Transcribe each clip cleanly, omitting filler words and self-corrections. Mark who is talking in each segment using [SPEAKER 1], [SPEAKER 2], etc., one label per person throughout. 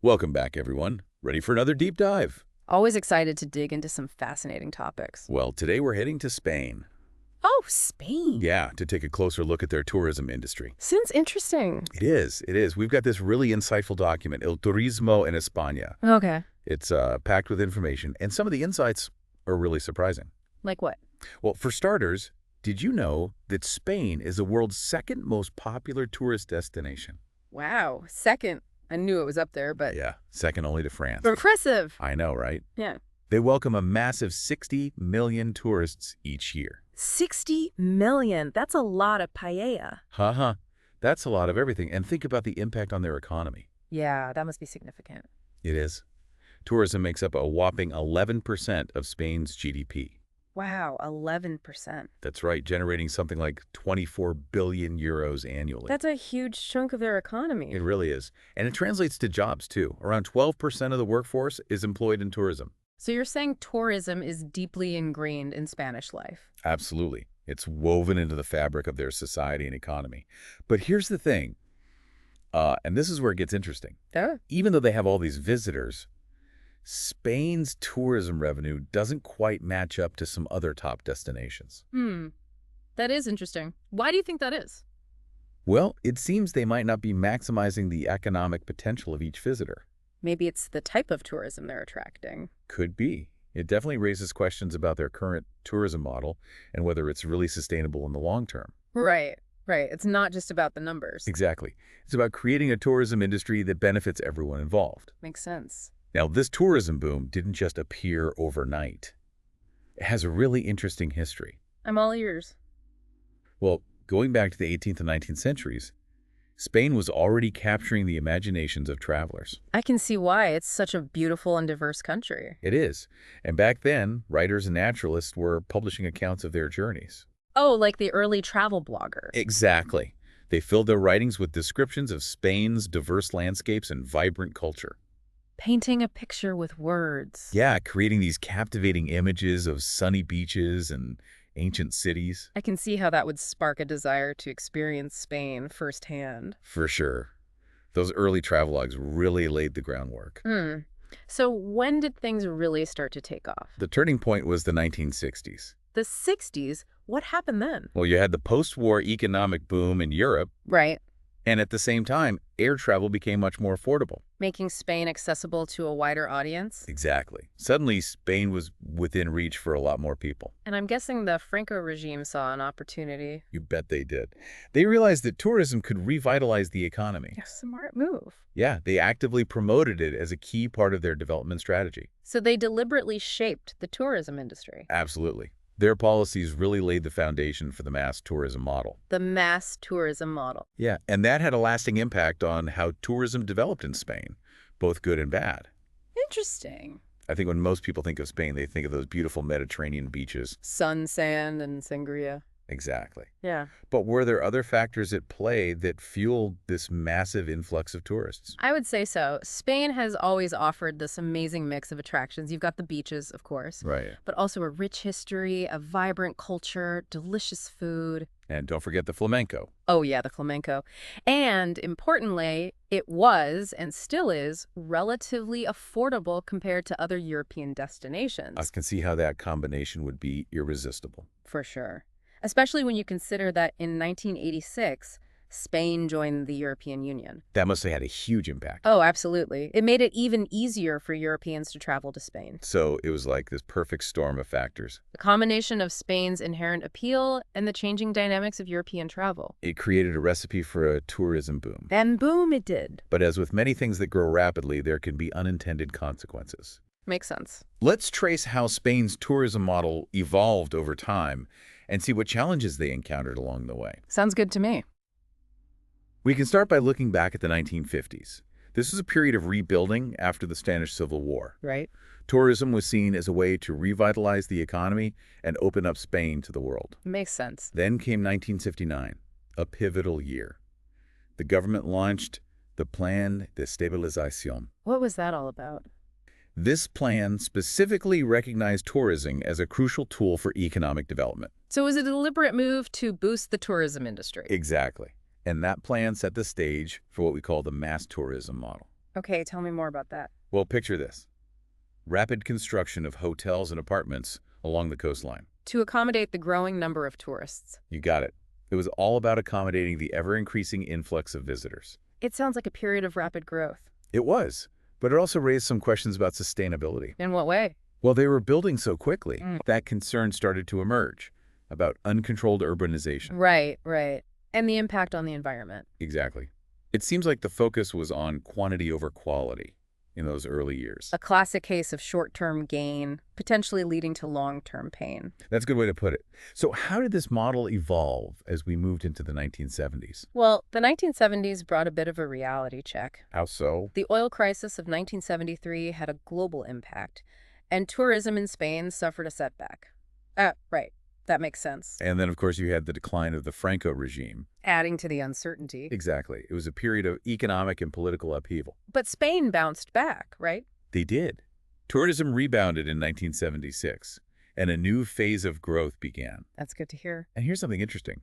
[SPEAKER 1] Welcome back, everyone. Ready for another deep dive?
[SPEAKER 2] Always excited to dig into some fascinating topics.
[SPEAKER 1] Well, today we're heading to Spain.
[SPEAKER 2] Oh, Spain.
[SPEAKER 1] Yeah, to take a closer look at their tourism industry.
[SPEAKER 2] Sounds interesting.
[SPEAKER 1] It is, it is. We've got this really insightful document, El Turismo en España.
[SPEAKER 2] Okay.
[SPEAKER 1] It's packed with information, and some of the insights are really surprising.
[SPEAKER 2] Like what?
[SPEAKER 1] Well, for starters, did you know that Spain is the world's second most popular tourist destination?
[SPEAKER 2] Wow. Second. I knew it was up there, but
[SPEAKER 1] Yeah, second only to France.
[SPEAKER 2] impressive.
[SPEAKER 1] I know, right?
[SPEAKER 2] Yeah.
[SPEAKER 1] They welcome a massive 60 million tourists each year.
[SPEAKER 2] 60 million. That's a lot of paella.
[SPEAKER 1] Haha, that's a lot of everything. And think about the impact on their economy.
[SPEAKER 2] Yeah, that must be significant.
[SPEAKER 1] It is. Tourism makes up a whopping 11% of Spain's GDP.
[SPEAKER 2] Wow, 11%.
[SPEAKER 1] That's right, generating something like 24 billion euros annually.
[SPEAKER 2] That's a huge chunk of their economy.
[SPEAKER 1] It really is. And it translates to jobs, too. Around 12% of the workforce is employed in tourism.
[SPEAKER 2] So you're saying tourism is deeply ingrained in Spanish life?
[SPEAKER 1] Absolutely. It's woven into the fabric of their society and economy. But here's the thing, and this is where it gets interesting.
[SPEAKER 2] Oh.
[SPEAKER 1] Even though they have all these visitors, Spain's tourism revenue doesn't quite match up to some other top destinations.
[SPEAKER 2] That is interesting. Why do you think that is?
[SPEAKER 1] Well, it seems they might not be maximizing the economic potential of each visitor.
[SPEAKER 2] Maybe it's the type of tourism they're attracting.
[SPEAKER 1] Could be. It definitely raises questions about their current tourism model and whether it's really sustainable in the long term.
[SPEAKER 2] Right. It's not just about the numbers.
[SPEAKER 1] Exactly. It's about creating a tourism industry that benefits everyone involved.
[SPEAKER 2] Makes sense.
[SPEAKER 1] Now, this tourism boom didn't just appear overnight. It has a really interesting history.
[SPEAKER 2] I'm all ears.
[SPEAKER 1] Well, going back to the 18th and 19th centuries, Spain was already capturing the imaginations of travelers.
[SPEAKER 2] I can see why. It's such a beautiful and diverse country.
[SPEAKER 1] It is. And back then, writers and naturalists were publishing accounts of their journeys.
[SPEAKER 2] Oh, like the early travel bloggers.
[SPEAKER 1] Exactly. They filled their writings with descriptions of Spain's diverse landscapes and vibrant culture.
[SPEAKER 2] Painting a picture with words.
[SPEAKER 1] Yeah, creating these captivating images of sunny beaches and ancient cities.
[SPEAKER 2] I can see how that would spark a desire to experience Spain firsthand.
[SPEAKER 1] For sure. Those early travelogues really laid the groundwork.
[SPEAKER 2] So when did things really start to take off?
[SPEAKER 1] The turning point was the 1960s.
[SPEAKER 2] The 60s? What happened then?
[SPEAKER 1] Well, you had the post-war economic boom in Europe,
[SPEAKER 2] Right.
[SPEAKER 1] and at the same time, air travel became much more affordable.
[SPEAKER 2] Making Spain accessible to a wider audience?
[SPEAKER 1] Exactly. Suddenly, Spain was within reach for a lot more people.
[SPEAKER 2] And I'm guessing the Franco regime saw an opportunity.
[SPEAKER 1] You bet they did. They realized that tourism could revitalize the economy.
[SPEAKER 2] A smart move.
[SPEAKER 1] Yeah, they actively promoted it as a key part of their development strategy.
[SPEAKER 2] So they deliberately shaped the tourism industry.
[SPEAKER 1] Absolutely. Their policies really laid the foundation for the mass tourism model.
[SPEAKER 2] The mass tourism model.
[SPEAKER 1] Yeah, and that had a lasting impact on how tourism developed in Spain, both good and bad.
[SPEAKER 2] Interesting.
[SPEAKER 1] I think when most people think of Spain, they think of those beautiful Mediterranean beaches.
[SPEAKER 2] Sun, sand, and sangria.
[SPEAKER 1] Exactly.
[SPEAKER 2] Yeah.
[SPEAKER 1] But were there other factors at play that fueled this massive influx of tourists?
[SPEAKER 2] I would say so. Spain has always offered this amazing mix of attractions. You've got the beaches, of course,
[SPEAKER 1] Right.
[SPEAKER 2] but also a rich history, a vibrant culture, delicious food.
[SPEAKER 1] And don't forget the flamenco.
[SPEAKER 2] Oh, yeah, the flamenco. And importantly, it was and still is relatively affordable compared to other European destinations.
[SPEAKER 1] I can see how that combination would be irresistible.
[SPEAKER 2] For sure. Especially when you consider that in 1986, Spain joined the European Union.
[SPEAKER 1] That must have had a huge impact.
[SPEAKER 2] Oh, absolutely. It made it even easier for Europeans to travel to Spain.
[SPEAKER 1] So it was like this perfect storm of factors.
[SPEAKER 2] The combination of Spain's inherent appeal and the changing dynamics of European travel.
[SPEAKER 1] It created a recipe for a tourism boom.
[SPEAKER 2] And boom, it did.
[SPEAKER 1] But as with many things that grow rapidly, there can be unintended consequences.
[SPEAKER 2] Makes sense.
[SPEAKER 1] Let's trace how Spain's tourism model evolved over time and see what challenges they encountered along the way.
[SPEAKER 2] Sounds good to me.
[SPEAKER 1] We can start by looking back at the 1950s. This was a period of rebuilding after the Spanish Civil War.
[SPEAKER 2] Right?
[SPEAKER 1] Tourism was seen as a way to revitalize the economy and open up Spain to the world.
[SPEAKER 2] Makes sense.
[SPEAKER 1] Then came 1959, a pivotal year. The government launched the Plan de Estabilización.
[SPEAKER 2] What was that all about?
[SPEAKER 1] This plan specifically recognized tourism as a crucial tool for economic development.
[SPEAKER 2] So it was a deliberate move to boost the tourism industry.
[SPEAKER 1] Exactly. And that plan set the stage for what we call the mass tourism model.
[SPEAKER 2] Okay, tell me more about that.
[SPEAKER 1] Well, picture this. Rapid construction of hotels and apartments along the coastline.
[SPEAKER 2] To accommodate the growing number of tourists.
[SPEAKER 1] You got it. It was all about accommodating the ever-increasing influx of visitors.
[SPEAKER 2] It sounds like a period of rapid growth.
[SPEAKER 1] It was, but it also raised some questions about sustainability.
[SPEAKER 2] In what way?
[SPEAKER 1] Well, they were building so quickly that concern started to emerge about uncontrolled urbanization.
[SPEAKER 2] Right, right. And the impact on the environment.
[SPEAKER 1] Exactly. It seems like the focus was on quantity over quality in those early years.
[SPEAKER 2] A classic case of short-term gain, potentially leading to long-term pain.
[SPEAKER 1] That's a good way to put it. So how did this model evolve as we moved into the 1970s?
[SPEAKER 2] Well, the 1970s brought a bit of a reality check.
[SPEAKER 1] How so?
[SPEAKER 2] The oil crisis of 1973 had a global impact, and tourism in Spain suffered a setback. Right. That makes sense.
[SPEAKER 1] And then, of course, you had the decline of the Franco regime.
[SPEAKER 2] Adding to the uncertainty.
[SPEAKER 1] Exactly. It was a period of economic and political upheaval.
[SPEAKER 2] But Spain bounced back, right?
[SPEAKER 1] They did. Tourism rebounded in 1976, and a new phase of growth began.
[SPEAKER 2] That's good to hear.
[SPEAKER 1] And here's something interesting.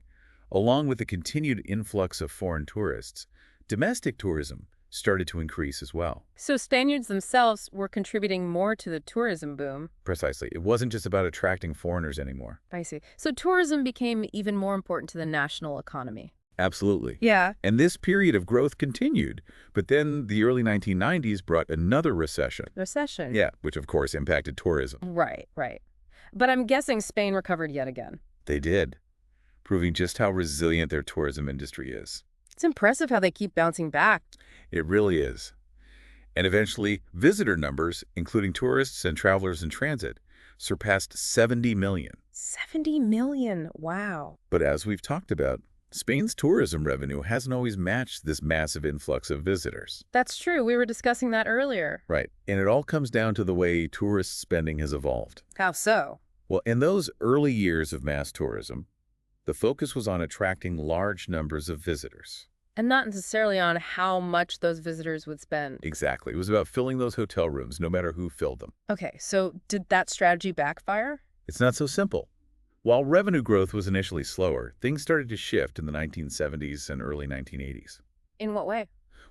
[SPEAKER 1] Along with the continued influx of foreign tourists, domestic tourism started to increase as well.
[SPEAKER 2] So Spaniards themselves were contributing more to the tourism boom.
[SPEAKER 1] Precisely. It wasn't just about attracting foreigners anymore.
[SPEAKER 2] I see. So tourism became even more important to the national economy.
[SPEAKER 1] Absolutely.
[SPEAKER 2] Yeah.
[SPEAKER 1] And this period of growth continued, but then the early 1990s brought another recession.
[SPEAKER 2] Recession.
[SPEAKER 1] Yeah, which of course impacted tourism.
[SPEAKER 2] Right, right. But I'm guessing Spain recovered yet again.
[SPEAKER 1] They did, proving just how resilient their tourism industry is.
[SPEAKER 2] It's impressive how they keep bouncing back.
[SPEAKER 1] It really is. And eventually, visitor numbers, including tourists and travelers in transit, surpassed 70 million.
[SPEAKER 2] 70 million. Wow.
[SPEAKER 1] But as we've talked about, Spain's tourism revenue hasn't always matched this massive influx of visitors.
[SPEAKER 2] That's true. We were discussing that earlier.
[SPEAKER 1] Right. And it all comes down to the way tourist spending has evolved.
[SPEAKER 2] How so?
[SPEAKER 1] Well, in those early years of mass tourism, the focus was on attracting large numbers of visitors.
[SPEAKER 2] And not necessarily on how much those visitors would spend.
[SPEAKER 1] Exactly. It was about filling those hotel rooms, no matter who filled them.
[SPEAKER 2] Okay, so did that strategy backfire?
[SPEAKER 1] It's not so simple. While revenue growth was initially slower, things started to shift in the 1970s and early 1980s.
[SPEAKER 2] In what way?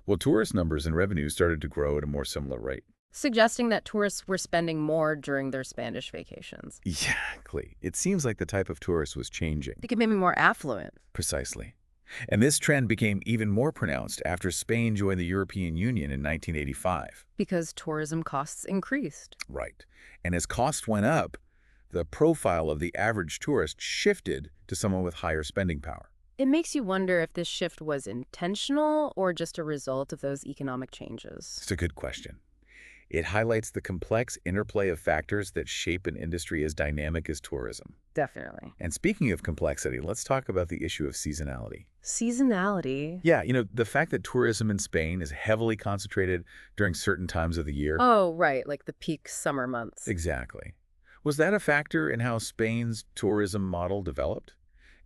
[SPEAKER 1] Well, tourist numbers and revenues started to grow at a more similar rate.
[SPEAKER 2] Suggesting that tourists were spending more during their Spanish vacations.
[SPEAKER 1] Exactly. It seems like the type of tourist was changing.
[SPEAKER 2] They could be more affluent.
[SPEAKER 1] Precisely. And this trend became even more pronounced after Spain joined the European Union in 1985.
[SPEAKER 2] Because tourism costs increased.
[SPEAKER 1] Right. And as costs went up, the profile of the average tourist shifted to someone with higher spending power.
[SPEAKER 2] It makes you wonder if this shift was intentional or just a result of those economic changes.
[SPEAKER 1] It's a good question. It highlights the complex interplay of factors that shape an industry as dynamic as tourism.
[SPEAKER 2] Definitely.
[SPEAKER 1] And speaking of complexity, let's talk about the issue of seasonality.
[SPEAKER 2] Seasonality?
[SPEAKER 1] Yeah, the fact that tourism in Spain is heavily concentrated during certain times of the year.
[SPEAKER 2] Oh, right, like the peak summer months.
[SPEAKER 1] Exactly. Was that a factor in how Spain's tourism model developed?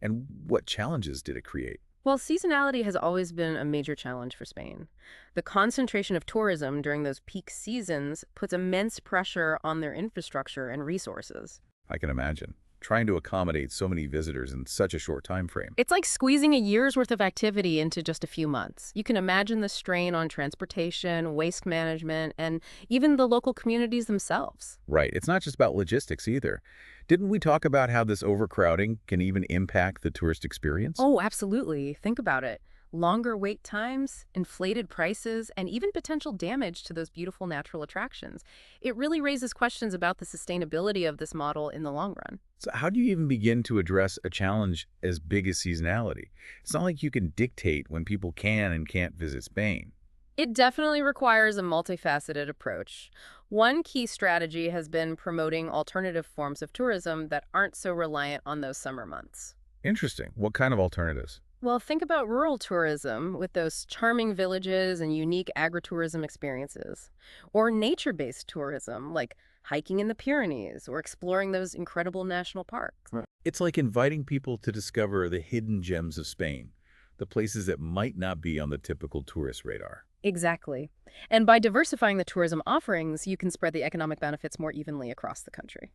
[SPEAKER 1] And what challenges did it create?
[SPEAKER 2] Well, seasonality has always been a major challenge for Spain. The concentration of tourism during those peak seasons puts immense pressure on their infrastructure and resources.
[SPEAKER 1] I can imagine. Trying to accommodate so many visitors in such a short time frame.
[SPEAKER 2] It's like squeezing a year's worth of activity into just a few months. You can imagine the strain on transportation, waste management, and even the local communities themselves.
[SPEAKER 1] Right. It's not just about logistics either. Didn't we talk about how this overcrowding can even impact the tourist experience?
[SPEAKER 2] Oh, absolutely. Think about it. Longer wait times, inflated prices, and even potential damage to those beautiful natural attractions. It really raises questions about the sustainability of this model in the long run.
[SPEAKER 1] So how do you even begin to address a challenge as big as seasonality? It's not like you can dictate when people can and can't visit Spain.
[SPEAKER 2] It definitely requires a multifaceted approach. One key strategy has been promoting alternative forms of tourism that aren't so reliant on those summer months.
[SPEAKER 1] Interesting. What kind of alternatives?
[SPEAKER 2] Well, think about rural tourism with those charming villages and unique agritourism experiences. Or nature-based tourism, like hiking in the Pyrenees or exploring those incredible national parks.
[SPEAKER 1] Right. It's like inviting people to discover the hidden gems of Spain, the places that might not be on the typical tourist radar.
[SPEAKER 2] Exactly. And by diversifying the tourism offerings, you can spread the economic benefits more evenly across the country.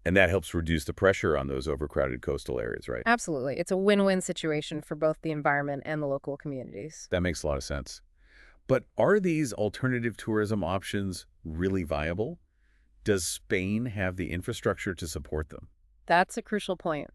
[SPEAKER 1] And that helps reduce the pressure on those overcrowded coastal areas, right?
[SPEAKER 2] Absolutely. It's a win-win situation for both the environment and the local communities.
[SPEAKER 1] That makes a lot of sense. But are these alternative tourism options really viable? Does Spain have the infrastructure to support them?
[SPEAKER 2] That's a crucial point.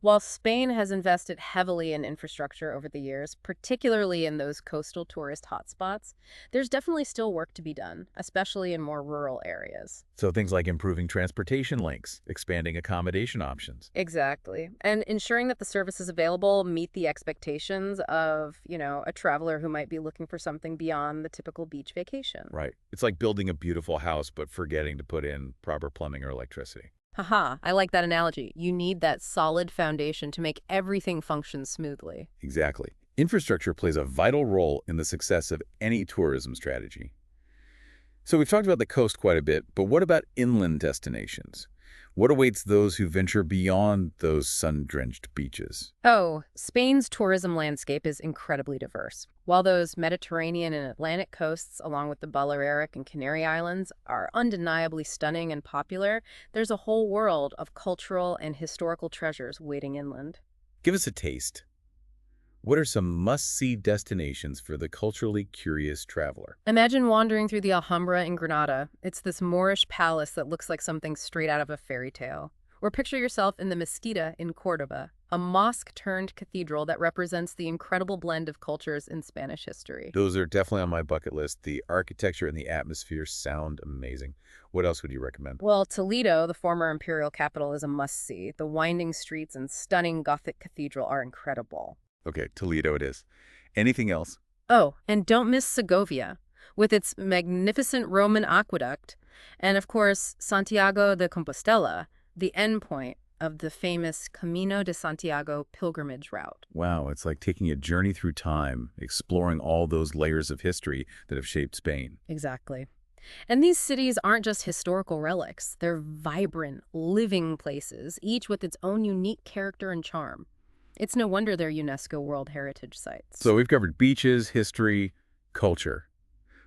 [SPEAKER 2] While Spain has invested heavily in infrastructure over the years, particularly in those coastal tourist hotspots, there's definitely still work to be done, especially in more rural areas.
[SPEAKER 1] So things like improving transportation links, expanding accommodation options.
[SPEAKER 2] Exactly. And ensuring that the services available meet the expectations of, a traveler who might be looking for something beyond the typical beach vacation.
[SPEAKER 1] Right. It's like building a beautiful house, but forgetting to put in proper plumbing or electricity.
[SPEAKER 2] Haha, I like that analogy. You need that solid foundation to make everything function smoothly.
[SPEAKER 1] Exactly. Infrastructure plays a vital role in the success of any tourism strategy. So we've talked about the coast quite a bit, but what about inland destinations? What awaits those who venture beyond those sun-drenched beaches?
[SPEAKER 2] Oh, Spain's tourism landscape is incredibly diverse. While those Mediterranean and Atlantic coasts, along with the Balearic and Canary Islands, are undeniably stunning and popular, there's a whole world of cultural and historical treasures waiting inland.
[SPEAKER 1] Give us a taste. What are some must-see destinations for the culturally curious traveler?
[SPEAKER 2] Imagine wandering through the Alhambra in Granada. It's this Moorish palace that looks like something straight out of a fairy tale. Or picture yourself in the Mesquita in Cordoba, a mosque-turned cathedral that represents the incredible blend of cultures in Spanish history.
[SPEAKER 1] Those are definitely on my bucket list. The architecture and the atmosphere sound amazing. What else would you recommend?
[SPEAKER 2] Well, Toledo, the former imperial capital, is a must-see. The winding streets and stunning Gothic cathedral are incredible.
[SPEAKER 1] Okay, Toledo it is. Anything else?
[SPEAKER 2] Oh, and don't miss Segovia, with its magnificent Roman aqueduct, and of course, Santiago de Compostela, the endpoint of the famous Camino de Santiago pilgrimage route.
[SPEAKER 1] Wow, it's like taking a journey through time, exploring all those layers of history that have shaped Spain.
[SPEAKER 2] Exactly. And these cities aren't just historical relics. They're vibrant, living places, each with its own unique character and charm. It's no wonder they're UNESCO World Heritage Sites.
[SPEAKER 1] So we've covered beaches, history, culture.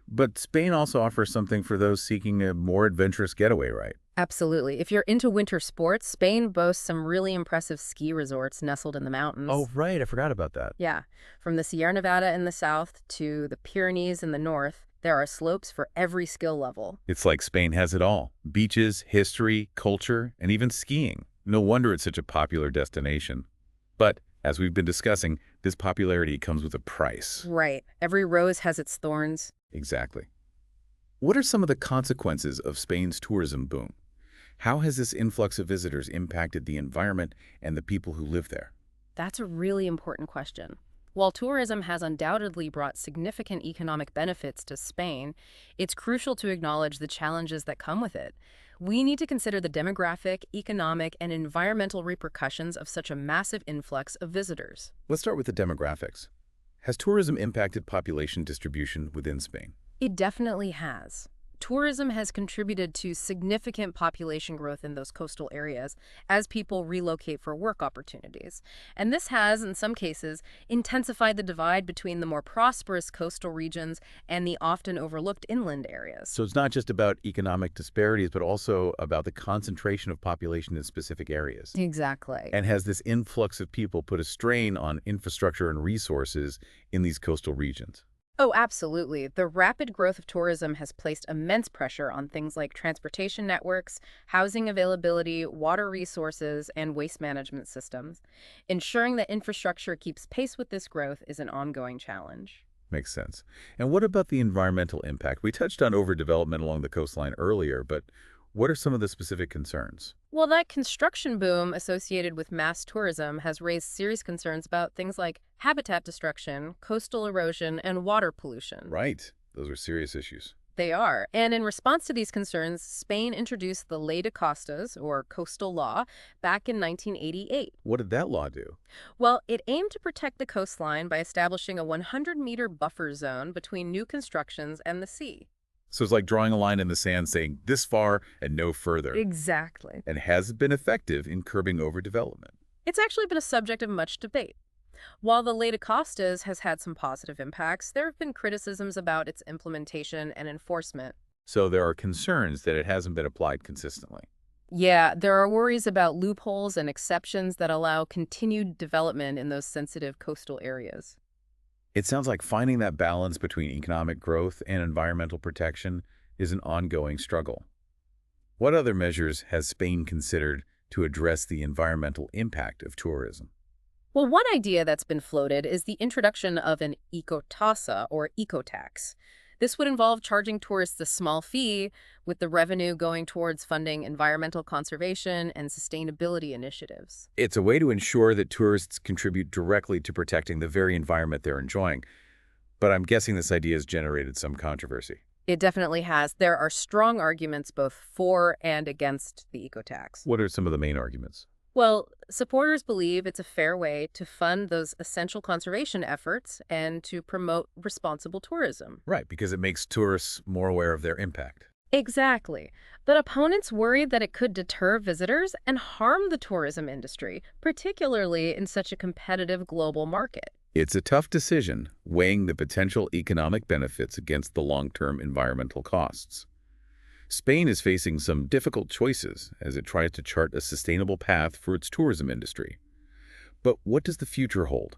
[SPEAKER 1] But Spain also offers something for those seeking a more adventurous getaway, right?
[SPEAKER 2] Absolutely. If you're into winter sports, Spain boasts some really impressive ski resorts nestled in the mountains.
[SPEAKER 1] Oh, right. I forgot about that.
[SPEAKER 2] Yeah. From the Sierra Nevada in the south to the Pyrenees in the north, there are slopes for every skill level.
[SPEAKER 1] It's like Spain has it all. Beaches, history, culture, and even skiing. No wonder it's such a popular destination. But as we've been discussing, this popularity comes with a price.
[SPEAKER 2] Right. Every rose has its thorns.
[SPEAKER 1] Exactly. What are some of the consequences of Spain's tourism boom? How has this influx of visitors impacted the environment and the people who live there?
[SPEAKER 2] That's a really important question. While tourism has undoubtedly brought significant economic benefits to Spain, it's crucial to acknowledge the challenges that come with it. We need to consider the demographic, economic, and environmental repercussions of such a massive influx of visitors.
[SPEAKER 1] Let's start with the demographics. Has tourism impacted population distribution within Spain?
[SPEAKER 2] It definitely has. Tourism has contributed to significant population growth in those coastal areas as people relocate for work opportunities. And this has, in some cases, intensified the divide between the more prosperous coastal regions and the often overlooked inland areas.
[SPEAKER 1] So it's not just about economic disparities, but also about the concentration of population in specific areas.
[SPEAKER 2] Exactly.
[SPEAKER 1] And has this influx of people put a strain on infrastructure and resources in these coastal regions?
[SPEAKER 2] Oh, absolutely. The rapid growth of tourism has placed immense pressure on things like transportation networks, housing availability, water resources, and waste management systems. Ensuring that infrastructure keeps pace with this growth is an ongoing challenge.
[SPEAKER 1] Makes sense. And what about the environmental impact? We touched on overdevelopment along the coastline earlier, but what are some of the specific concerns?
[SPEAKER 2] Well, that construction boom associated with mass tourism has raised serious concerns about things like habitat destruction, coastal erosion, and water pollution.
[SPEAKER 1] Right. Those are serious issues.
[SPEAKER 2] They are. And in response to these concerns, Spain introduced the Ley de Costas, or coastal law, back in 1988.
[SPEAKER 1] What did that law do?
[SPEAKER 2] Well, it aimed to protect the coastline by establishing a 100-meter buffer zone between new constructions and the sea.
[SPEAKER 1] So it's like drawing a line in the sand saying this far and no further.
[SPEAKER 2] Exactly.
[SPEAKER 1] And has it been effective in curbing overdevelopment?
[SPEAKER 2] It's actually been a subject of much debate. While the Ley de Costas has had some positive impacts, there have been criticisms about its implementation and enforcement.
[SPEAKER 1] So there are concerns that it hasn't been applied consistently.
[SPEAKER 2] Yeah, there are worries about loopholes and exceptions that allow continued development in those sensitive coastal areas.
[SPEAKER 1] It sounds like finding that balance between economic growth and environmental protection is an ongoing struggle. What other measures has Spain considered to address the environmental impact of tourism?
[SPEAKER 2] Well, one idea that's been floated is the introduction of an ecotasa or eco-tax. This would involve charging tourists a small fee, with the revenue going towards funding environmental conservation and sustainability initiatives.
[SPEAKER 1] It's a way to ensure that tourists contribute directly to protecting the very environment they're enjoying, but I'm guessing this idea has generated some controversy.
[SPEAKER 2] It definitely has. There are strong arguments both for and against the eco-tax.
[SPEAKER 1] What are some of the main arguments?
[SPEAKER 2] Well, supporters believe it's a fair way to fund those essential conservation efforts and to promote responsible tourism.
[SPEAKER 1] Right, because it makes tourists more aware of their impact.
[SPEAKER 2] Exactly. But opponents worry that it could deter visitors and harm the tourism industry, particularly in such a competitive global market.
[SPEAKER 1] It's a tough decision, weighing the potential economic benefits against the long-term environmental costs. Spain is facing some difficult choices as it tries to chart a sustainable path for its tourism industry. But what does the future hold?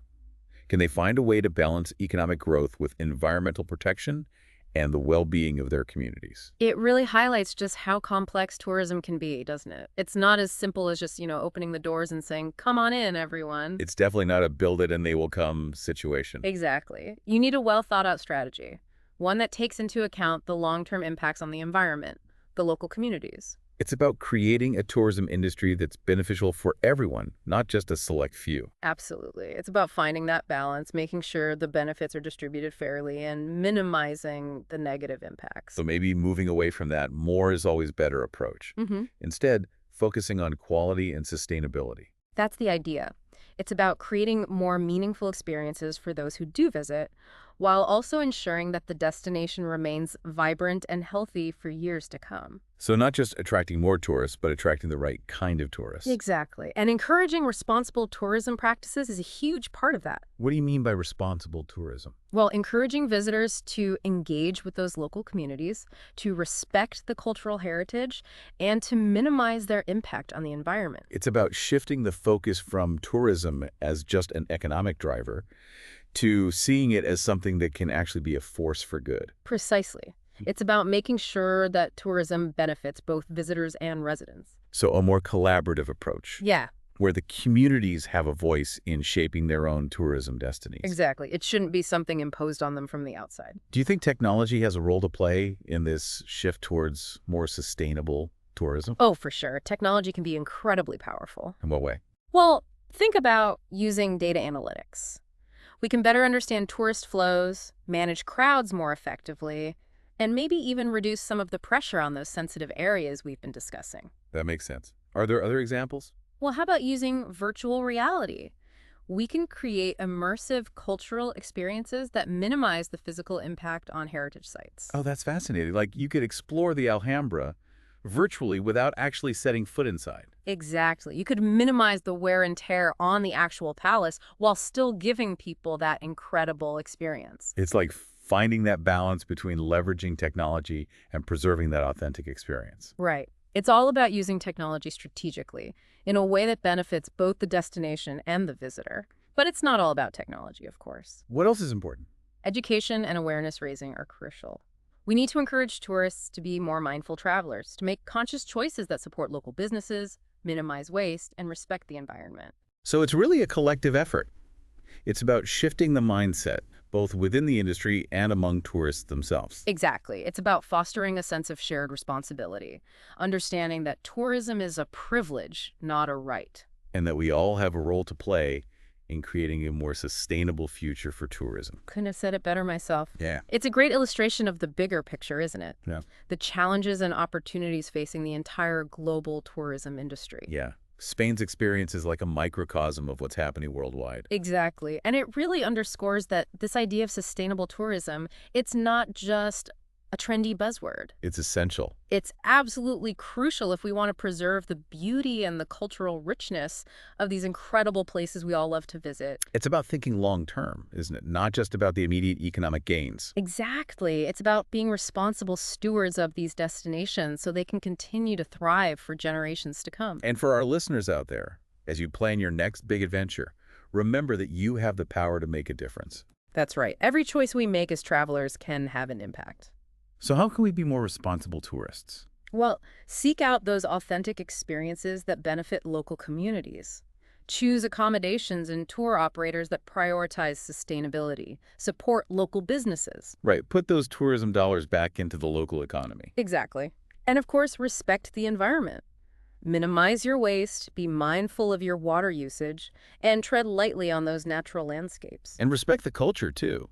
[SPEAKER 1] Can they find a way to balance economic growth with environmental protection and the well-being of their communities?
[SPEAKER 2] It really highlights just how complex tourism can be, doesn't it? It's not as simple as just, opening the doors and saying, come on in, everyone.
[SPEAKER 1] It's definitely not a build it and they will come situation.
[SPEAKER 2] Exactly. You need a well-thought-out strategy, one that takes into account the long-term impacts on the environment, the local communities.
[SPEAKER 1] It's about creating a tourism industry that's beneficial for everyone, not just a select few.
[SPEAKER 2] Absolutely. It's about finding that balance, making sure the benefits are distributed fairly, and minimizing the negative impacts.
[SPEAKER 1] So maybe moving away from that more is always better approach. Instead, focusing on quality and sustainability.
[SPEAKER 2] That's the idea. It's about creating more meaningful experiences for those who do visit, while also ensuring that the destination remains vibrant and healthy for years to come.
[SPEAKER 1] So not just attracting more tourists, but attracting the right kind of tourists.
[SPEAKER 2] Exactly. And encouraging responsible tourism practices is a huge part of that.
[SPEAKER 1] What do you mean by responsible tourism?
[SPEAKER 2] Well, encouraging visitors to engage with those local communities, to respect the cultural heritage, and to minimize their impact on the environment.
[SPEAKER 1] It's about shifting the focus from tourism as just an economic driver to seeing it as something that can actually be a force for good.
[SPEAKER 2] Precisely. It's about making sure that tourism benefits both visitors and residents.
[SPEAKER 1] So a more collaborative approach.
[SPEAKER 2] Yeah,
[SPEAKER 1] Where the communities have a voice in shaping their own tourism destinies.
[SPEAKER 2] exactly. It shouldn't be something imposed on them from the outside.
[SPEAKER 1] Do you think technology has a role to play in this shift towards more sustainable tourism?
[SPEAKER 2] Oh, for sure. Technology can be incredibly powerful.
[SPEAKER 1] In what way?
[SPEAKER 2] Well, think about using data analytics. We can better understand tourist flows, manage crowds more effectively, and maybe even reduce some of the pressure on those sensitive areas we've been discussing.
[SPEAKER 1] That makes sense. Are there other examples?
[SPEAKER 2] Well, how about using virtual reality? We can create immersive cultural experiences that minimize the physical impact on heritage sites.
[SPEAKER 1] Oh, that's fascinating. Like you could explore the Alhambra virtually without actually setting foot inside.
[SPEAKER 2] Exactly. You could minimize the wear and tear on the actual palace while still giving people that incredible experience.
[SPEAKER 1] It's like finding that balance between leveraging technology and preserving that authentic experience.
[SPEAKER 2] Right. It's all about using technology strategically in a way that benefits both the destination and the visitor. But it's not all about technology, of course.
[SPEAKER 1] What else is important?
[SPEAKER 2] Education and awareness raising are crucial. We need to encourage tourists to be more mindful travelers, to make conscious choices that support local businesses, minimize waste, and respect the environment.
[SPEAKER 1] So it's really a collective effort. It's about shifting the mindset, both within the industry and among tourists themselves.
[SPEAKER 2] Exactly. It's about fostering a sense of shared responsibility, understanding that tourism is a privilege, not a right.
[SPEAKER 1] And that we all have a role to play in creating a more sustainable future for tourism.
[SPEAKER 2] Couldn't have said it better myself.
[SPEAKER 1] Yeah.
[SPEAKER 2] It's a great illustration of the bigger picture, isn't it?
[SPEAKER 1] Yeah.
[SPEAKER 2] The challenges and opportunities facing the entire global tourism industry.
[SPEAKER 1] Yeah. Spain's experience is like a microcosm of what's happening worldwide.
[SPEAKER 2] Exactly. And it really underscores that this idea of sustainable tourism, it's not just a trendy buzzword.
[SPEAKER 1] It's essential.
[SPEAKER 2] It's absolutely crucial if we want to preserve the beauty and the cultural richness of these incredible places we all love to visit.
[SPEAKER 1] It's about thinking long-term, isn't it? Not just about the immediate economic gains.
[SPEAKER 2] Exactly. It's about being responsible stewards of these destinations so they can continue to thrive for generations to come.
[SPEAKER 1] And for our listeners out there, as you plan your next big adventure, remember that you have the power to make a difference.
[SPEAKER 2] That's right. Every choice we make as travelers can have an impact.
[SPEAKER 1] So how can we be more responsible tourists?
[SPEAKER 2] Well, seek out those authentic experiences that benefit local communities. Choose accommodations and tour operators that prioritize sustainability. Support local businesses.
[SPEAKER 1] Right, put those tourism dollars back into the local economy.
[SPEAKER 2] Exactly. And of course, respect the environment. Minimize your waste, be mindful of your water usage, and tread lightly on those natural landscapes.
[SPEAKER 1] And respect the culture, too.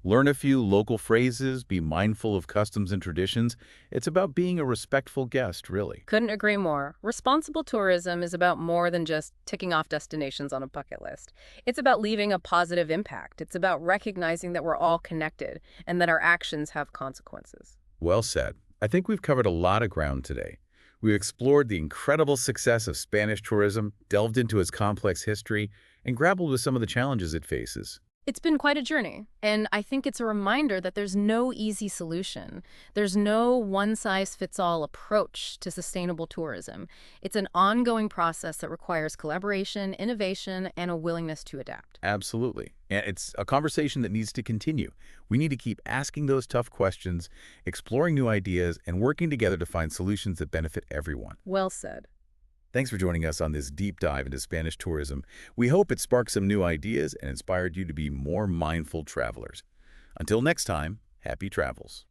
[SPEAKER 1] Learn a few local phrases, be mindful of customs and traditions. It's about being a respectful guest, really.
[SPEAKER 2] Couldn't agree more. Responsible tourism is about more than just ticking off destinations on a bucket list. It's about leaving a positive impact. It's about recognizing that we're all connected and that our actions have consequences.
[SPEAKER 1] Well said. I think we've covered a lot of ground today. We've explored the incredible success of Spanish tourism, delved into its complex history, and grappled with some of the challenges it faces.
[SPEAKER 2] It's been quite a journey, and I think it's a reminder that there's no easy solution. There's no one-size-fits-all approach to sustainable tourism. It's an ongoing process that requires collaboration, innovation, and a willingness to adapt.
[SPEAKER 1] Absolutely. And it's a conversation that needs to continue. We need to keep asking those tough questions, exploring new ideas, and working together to find solutions that benefit everyone.
[SPEAKER 2] Well said.
[SPEAKER 1] Thanks for joining us on this deep dive into Spanish tourism. We hope it sparked some new ideas and inspired you to be more mindful travelers. Until next time, happy travels.